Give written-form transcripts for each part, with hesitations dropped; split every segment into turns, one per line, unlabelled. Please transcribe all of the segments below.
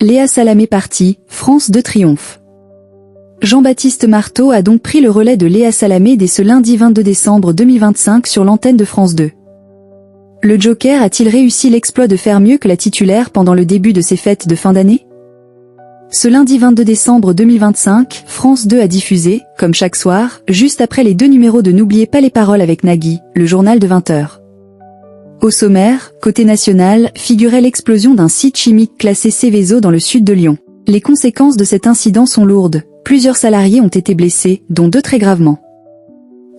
Léa Salamé partie, France 2 triomphe. Jean-Baptiste Marteau a donc pris le relais de Léa Salamé dès ce lundi 22 décembre 2025 sur l'antenne de France 2. Le Joker a-t-il réussi l'exploit de faire mieux que la titulaire pendant le début de ses fêtes de fin d'année? Ce lundi 22 décembre 2025, France 2 a diffusé, comme chaque soir, juste après les 2 numéros de N'oubliez pas les paroles avec Nagui, le journal de 20h. Au sommaire, côté national, figurait l'explosion d'un site chimique classé Seveso dans le sud de Lyon. Les conséquences de cet incident sont lourdes, plusieurs salariés ont été blessés, dont 2 très gravement.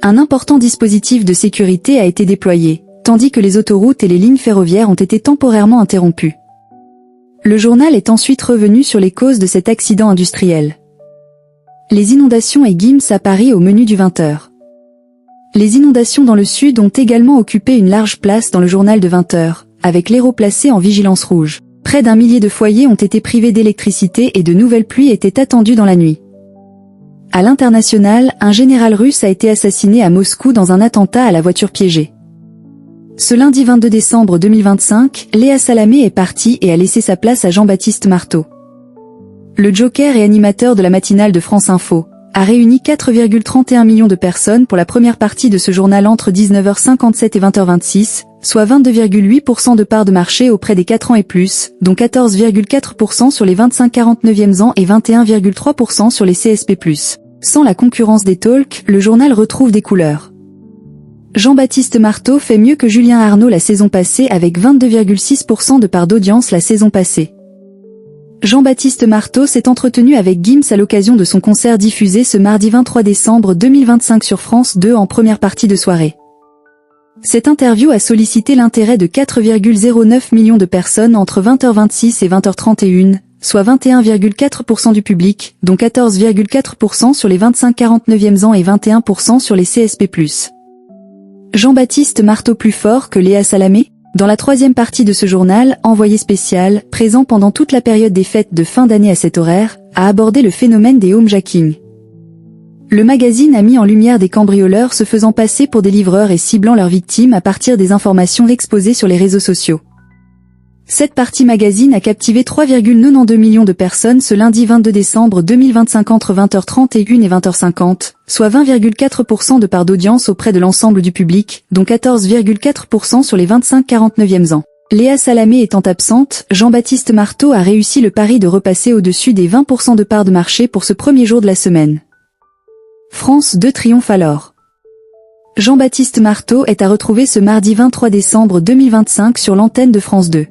Un important dispositif de sécurité a été déployé, tandis que les autoroutes et les lignes ferroviaires ont été temporairement interrompues. Le journal est ensuite revenu sur les causes de cet accident industriel. Les inondations et Gims à Paris au menu du 20h. Les inondations dans le sud ont également occupé une large place dans le journal de 20h, avec l'Hérault placé en vigilance rouge. Près d'1 millier de foyers ont été privés d'électricité et de nouvelles pluies étaient attendues dans la nuit. À l'international, un général russe a été assassiné à Moscou dans un attentat à la voiture piégée. Ce lundi 22 décembre 2025, Léa Salamé est partie et a laissé sa place à Jean-Baptiste Marteau. Le Joker et animateur de la matinale de France Info a réuni 4,31 millions de personnes pour la première partie de ce journal entre 19h57 et 20h26, soit 22,8% de part de marché auprès des 4 ans et plus, dont 14,4% sur les 25-49e ans et 21,3% sur les CSP+. Sans la concurrence des talks, le journal retrouve des couleurs. Jean-Baptiste Marteau fait mieux que Julien Arnaud la saison passée avec 22,6% de part d'audience la saison passée. Jean-Baptiste Marteau s'est entretenu avec Gims à l'occasion de son concert diffusé ce mardi 23 décembre 2025 sur France 2 en première partie de soirée. Cette interview a sollicité l'intérêt de 4,09 millions de personnes entre 20h26 et 20h31, soit 21,4% du public, dont 14,4% sur les 25-49e ans et 21% sur les CSP+. Jean-Baptiste Marteau plus fort que Léa Salamé? Dans la 3e partie de ce journal, envoyé spécial, présent pendant toute la période des fêtes de fin d'année à cet horaire, a abordé le phénomène des homejacking. Le magazine a mis en lumière des cambrioleurs se faisant passer pour des livreurs et ciblant leurs victimes à partir des informations exposées sur les réseaux sociaux. Cette partie magazine a captivé 3,92 millions de personnes ce lundi 22 décembre 2025 entre 20h31 et 20h50, soit 20,4% de part d'audience auprès de l'ensemble du public, dont 14,4% sur les 25-49e ans. Léa Salamé étant absente, Jean-Baptiste Marteau a réussi le pari de repasser au-dessus des 20% de part de marché pour ce premier jour de la semaine. France 2 triomphe alors. Jean-Baptiste Marteau est à retrouver ce mardi 23 décembre 2025 sur l'antenne de France 2.